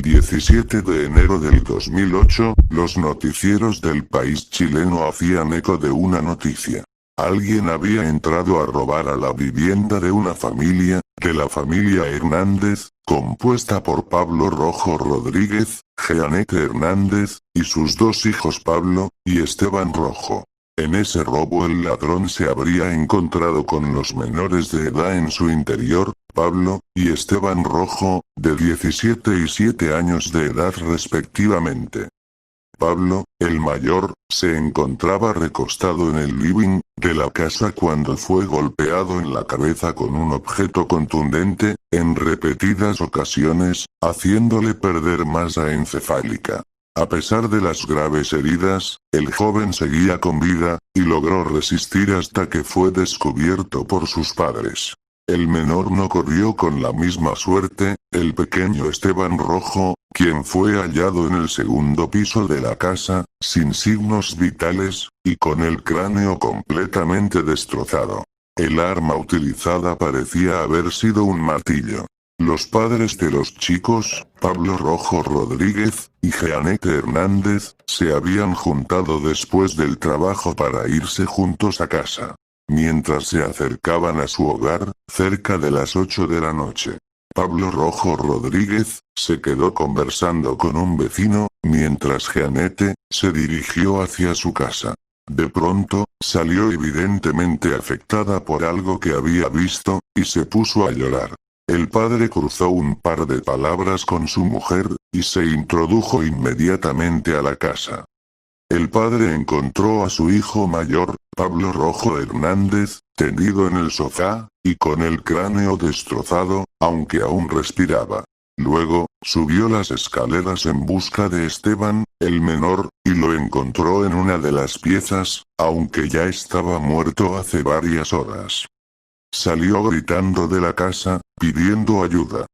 El 17 de enero del 2008, los noticieros del país chileno hacían eco de una noticia. Alguien había entrado a robar a la vivienda de una familia, de la familia Hernández, compuesta por Pablo Rojo Rodríguez, Jeanette Hernández, y sus dos hijos Pablo y Esteban Rojo. En ese robo el ladrón se habría encontrado con los menores de edad en su interior, Pablo y Esteban Rojo, de 17 y 7 años de edad respectivamente. Pablo, el mayor, se encontraba recostado en el living de la casa cuando fue golpeado en la cabeza con un objeto contundente, en repetidas ocasiones, haciéndole perder masa encefálica. A pesar de las graves heridas, el joven seguía con vida, y logró resistir hasta que fue descubierto por sus padres. El menor no corrió con la misma suerte, el pequeño Esteban Rojo, quien fue hallado en el segundo piso de la casa, sin signos vitales, y con el cráneo completamente destrozado. El arma utilizada parecía haber sido un martillo. Los padres de los chicos, Pablo Rojo Rodríguez y Jeanette Hernández, se habían juntado después del trabajo para irse juntos a casa. Mientras se acercaban a su hogar, cerca de las 8 de la noche, Pablo Rojo Rodríguez se quedó conversando con un vecino, mientras Jeanette se dirigió hacia su casa. De pronto, salió evidentemente afectada por algo que había visto, y se puso a llorar. El padre cruzó un par de palabras con su mujer, y se introdujo inmediatamente a la casa. El padre encontró a su hijo mayor, Pablo Rojo Hernández, tendido en el sofá, y con el cráneo destrozado, aunque aún respiraba. Luego, subió las escaleras en busca de Esteban, el menor, y lo encontró en una de las piezas, aunque ya estaba muerto hace varias horas. Salió gritando de la casa, pidiendo ayuda.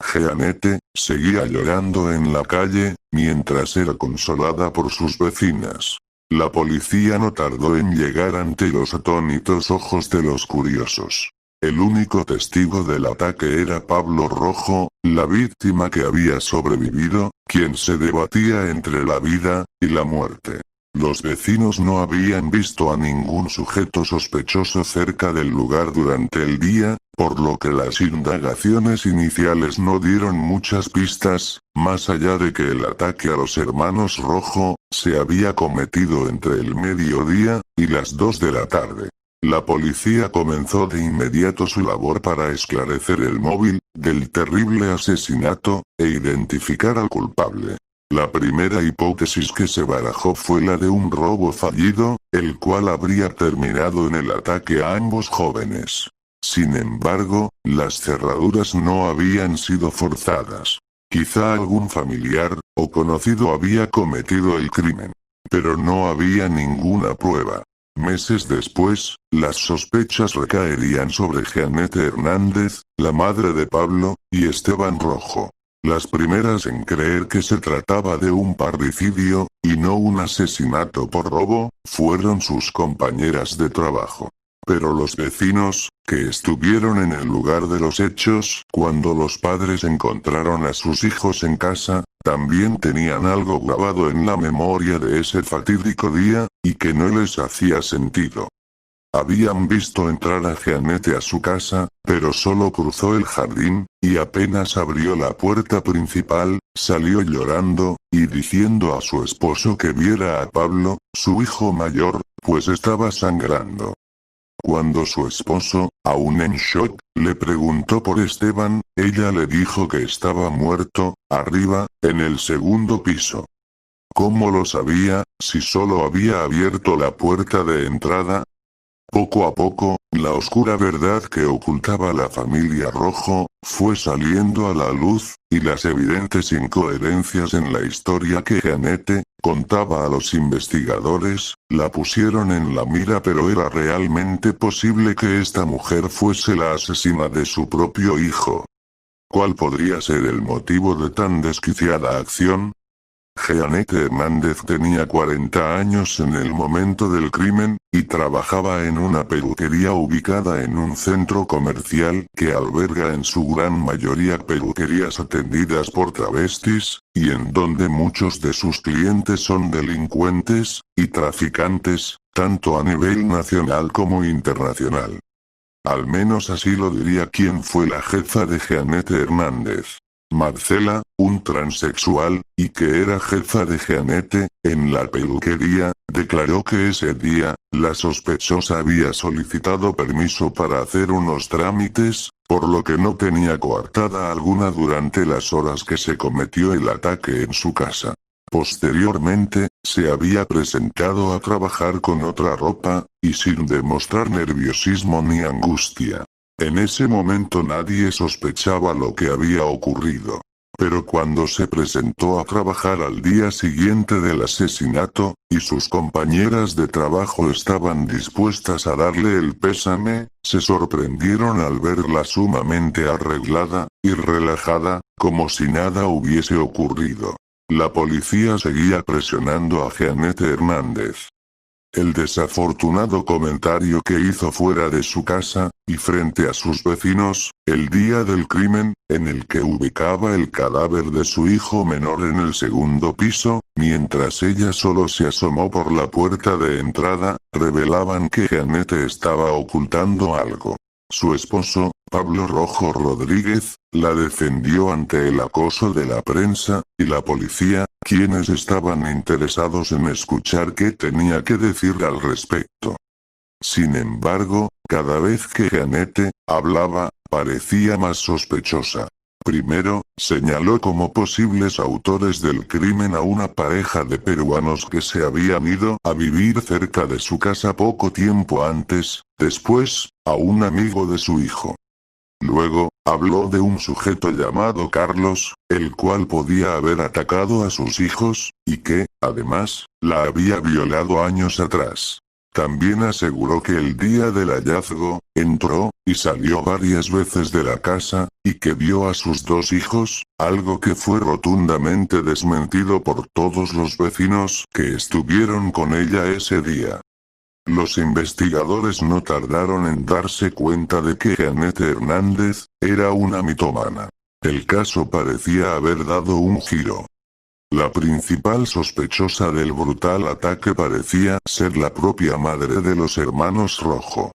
Jeanette seguía llorando en la calle, mientras era consolada por sus vecinas. La policía no tardó en llegar ante los atónitos ojos de los curiosos. El único testigo del ataque era Pablo Rojo, la víctima que había sobrevivido, quien se debatía entre la vida y la muerte. Los vecinos no habían visto a ningún sujeto sospechoso cerca del lugar durante el día, por lo que las indagaciones iniciales no dieron muchas pistas, más allá de que el ataque a los hermanos Rojo se había cometido entre el mediodía y las 2 de la tarde. La policía comenzó de inmediato su labor para esclarecer el móvil del terrible asesinato e identificar al culpable. La primera hipótesis que se barajó fue la de un robo fallido, el cual habría terminado en el ataque a ambos jóvenes. Sin embargo, las cerraduras no habían sido forzadas. Quizá algún familiar o conocido había cometido el crimen. Pero no había ninguna prueba. Meses después, las sospechas recaerían sobre Jeanette Hernández, la madre de Pablo y Esteban Rojo. Las primeras en creer que se trataba de un parricidio, y no un asesinato por robo, fueron sus compañeras de trabajo. Pero los vecinos, que estuvieron en el lugar de los hechos, cuando los padres encontraron a sus hijos en casa, también tenían algo grabado en la memoria de ese fatídico día, y que no les hacía sentido. Habían visto entrar a Jeanette a su casa, pero solo cruzó el jardín, y apenas abrió la puerta principal, salió llorando, y diciendo a su esposo que viera a Pablo, su hijo mayor, pues estaba sangrando. Cuando su esposo, aún en shock, le preguntó por Esteban, ella le dijo que estaba muerto, arriba, en el segundo piso. ¿Cómo lo sabía, si solo había abierto la puerta de entrada? Poco a poco, la oscura verdad que ocultaba la familia Rojo, fue saliendo a la luz, y las evidentes incoherencias en la historia que Jeanette contaba a los investigadores, la pusieron en la mira. Pero ¿era realmente posible que esta mujer fuese la asesina de su propio hijo? ¿Cuál podría ser el motivo de tan desquiciada acción? Jeanette Hernández tenía 40 años en el momento del crimen, y trabajaba en una peluquería ubicada en un centro comercial que alberga en su gran mayoría peluquerías atendidas por travestis, y en donde muchos de sus clientes son delincuentes y traficantes, tanto a nivel nacional como internacional. Al menos así lo diría quien fue la jefa de Jeanette Hernández. Marcela, un transexual, y que era jefa de Jeanette, en la peluquería, declaró que ese día, la sospechosa había solicitado permiso para hacer unos trámites, por lo que no tenía coartada alguna durante las horas que se cometió el ataque en su casa. Posteriormente, se había presentado a trabajar con otra ropa, y sin demostrar nerviosismo ni angustia. En ese momento nadie sospechaba lo que había ocurrido. Pero cuando se presentó a trabajar al día siguiente del asesinato, y sus compañeras de trabajo estaban dispuestas a darle el pésame, se sorprendieron al verla sumamente arreglada y relajada, como si nada hubiese ocurrido. La policía seguía presionando a Jeanette Hernández. El desafortunado comentario que hizo fuera de su casa, y frente a sus vecinos, el día del crimen, en el que ubicaba el cadáver de su hijo menor en el segundo piso, mientras ella solo se asomó por la puerta de entrada, revelaban que Jeanette estaba ocultando algo. Su esposo, Pablo Rojo Rodríguez, la defendió ante el acoso de la prensa y la policía, quienes estaban interesados en escuchar qué tenía que decir al respecto. Sin embargo, cada vez que Jeanette hablaba, parecía más sospechosa. Primero, señaló como posibles autores del crimen a una pareja de peruanos que se habían ido a vivir cerca de su casa poco tiempo antes, después, a un amigo de su hijo. Luego, habló de un sujeto llamado Carlos, el cual podía haber atacado a sus hijos, y que, además, la había violado años atrás. También aseguró que el día del hallazgo, entró y salió varias veces de la casa, y que vio a sus dos hijos, algo que fue rotundamente desmentido por todos los vecinos que estuvieron con ella ese día. Los investigadores no tardaron en darse cuenta de que Jeanette Hernández era una mitómana. El caso parecía haber dado un giro. La principal sospechosa del brutal ataque parecía ser la propia madre de los hermanos Rojo.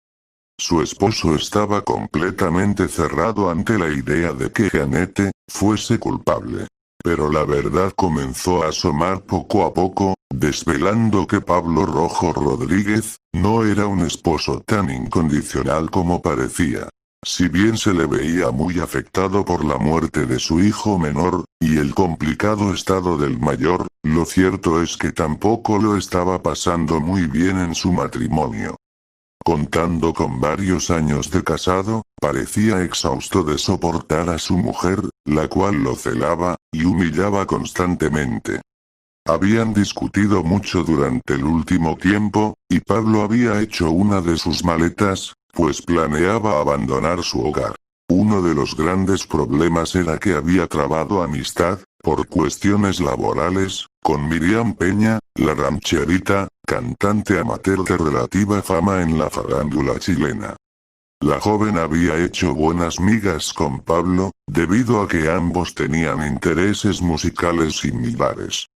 Su esposo estaba completamente cerrado ante la idea de que Jeanette fuese culpable. Pero la verdad comenzó a asomar poco a poco, desvelando que Pablo Rojo Rodríguez no era un esposo tan incondicional como parecía. Si bien se le veía muy afectado por la muerte de su hijo menor, y el complicado estado del mayor, lo cierto es que tampoco lo estaba pasando muy bien en su matrimonio. Contando con varios años de casado, parecía exhausto de soportar a su mujer, la cual lo celaba y humillaba constantemente. Habían discutido mucho durante el último tiempo, y Pablo había hecho una de sus maletas, pues planeaba abandonar su hogar. Uno de los grandes problemas era que había trabado amistad, por cuestiones laborales, con Miriam Peña, la rancherita, cantante amateur de relativa fama en la farándula chilena. La joven había hecho buenas migas con Pablo, debido a que ambos tenían intereses musicales similares.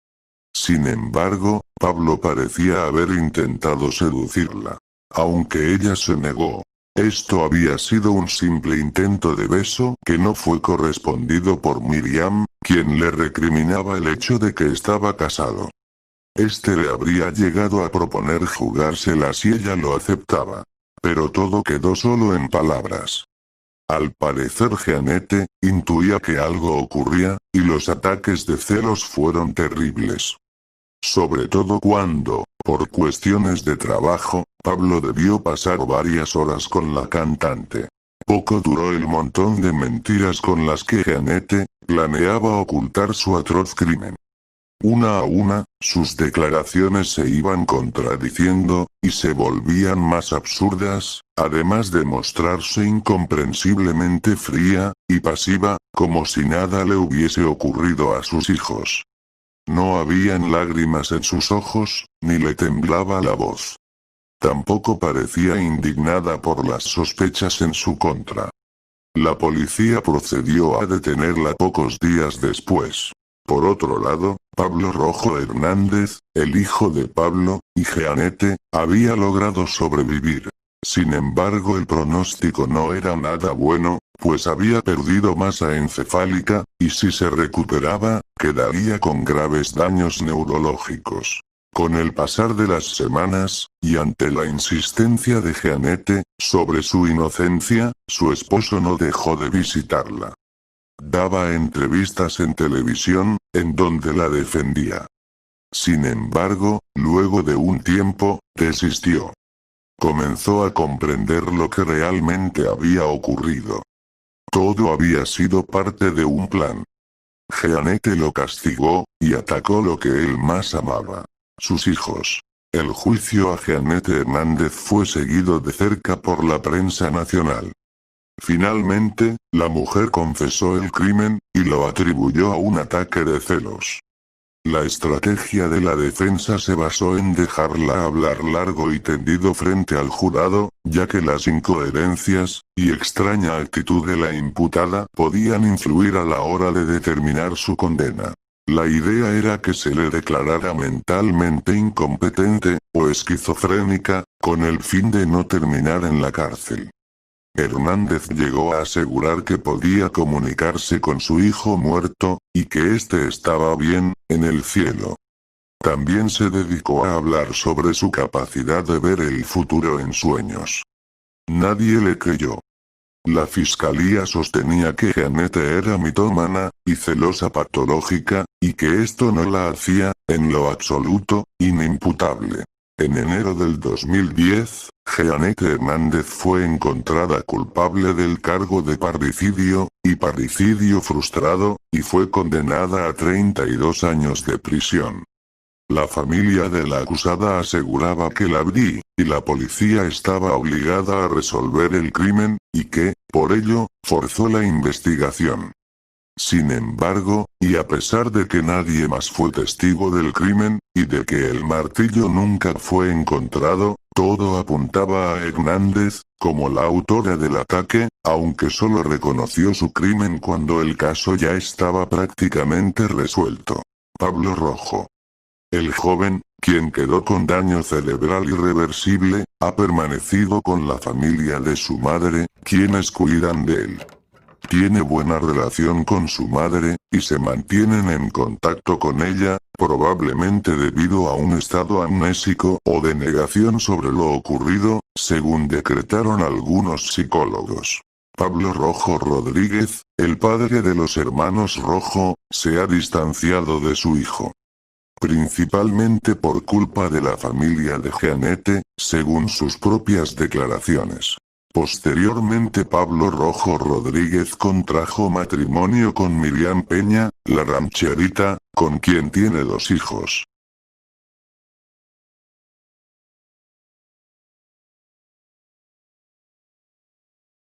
Sin embargo, Pablo parecía haber intentado seducirla. Aunque ella se negó. Esto había sido un simple intento de beso que no fue correspondido por Miriam, quien le recriminaba el hecho de que estaba casado. Este le habría llegado a proponer jugársela si ella lo aceptaba. Pero todo quedó solo en palabras. Al parecer Jeanette intuía que algo ocurría, y los ataques de celos fueron terribles. Sobre todo cuando, por cuestiones de trabajo, Pablo debió pasar varias horas con la cantante. Poco duró el montón de mentiras con las que Jeanette planeaba ocultar su atroz crimen. Una a una, sus declaraciones se iban contradiciendo, y se volvían más absurdas, además de mostrarse incomprensiblemente fría y pasiva, como si nada le hubiese ocurrido a sus hijos. No habían lágrimas en sus ojos, ni le temblaba la voz. Tampoco parecía indignada por las sospechas en su contra. La policía procedió a detenerla pocos días después. Por otro lado, Pablo Rojo Hernández, el hijo de Pablo y Jeanette, había logrado sobrevivir. Sin embargo, el pronóstico no era nada bueno, pues había perdido masa encefálica, y si se recuperaba, quedaría con graves daños neurológicos. Con el pasar de las semanas, y ante la insistencia de Jeanette sobre su inocencia, su esposo no dejó de visitarla. Daba entrevistas en televisión, en donde la defendía. Sin embargo, luego de un tiempo, desistió. Comenzó a comprender lo que realmente había ocurrido. Todo había sido parte de un plan. Jeanette lo castigó, y atacó lo que él más amaba: sus hijos. El juicio a Jeanette Hernández fue seguido de cerca por la prensa nacional. Finalmente, la mujer confesó el crimen, y lo atribuyó a un ataque de celos. La estrategia de la defensa se basó en dejarla hablar largo y tendido frente al jurado, ya que las incoherencias y extraña actitud de la imputada podían influir a la hora de determinar su condena. La idea era que se le declarara mentalmente incompetente, o esquizofrénica, con el fin de no terminar en la cárcel. Hernández llegó a asegurar que podía comunicarse con su hijo muerto, y que éste estaba bien, en el cielo. También se dedicó a hablar sobre su capacidad de ver el futuro en sueños. Nadie le creyó. La fiscalía sostenía que Jeanette era mitómana, y celosa patológica, y que esto no la hacía, en lo absoluto, inimputable. En enero del 2010, Jeanette Hernández fue encontrada culpable del cargo de parricidio, y parricidio frustrado, y fue condenada a 32 años de prisión. La familia de la acusada aseguraba que la BDI y la policía estaba obligada a resolver el crimen, y que, por ello, forzó la investigación. Sin embargo, y a pesar de que nadie más fue testigo del crimen, y de que el martillo nunca fue encontrado, todo apuntaba a Hernández, como la autora del ataque, aunque solo reconoció su crimen cuando el caso ya estaba prácticamente resuelto. Pablo Rojo. El joven, quien quedó con daño cerebral irreversible, ha permanecido con la familia de su madre, quienes cuidan de él. Tiene buena relación con su madre, y se mantienen en contacto con ella, probablemente debido a un estado amnésico o de negación sobre lo ocurrido, según decretaron algunos psicólogos. Pablo Rojo Rodríguez, el padre de los hermanos Rojo, se ha distanciado de su hijo. Principalmente por culpa de la familia de Jeanette, según sus propias declaraciones. Posteriormente Pablo Rojo Rodríguez contrajo matrimonio con Miriam Peña, la rancherita, con quien tiene 2 hijos.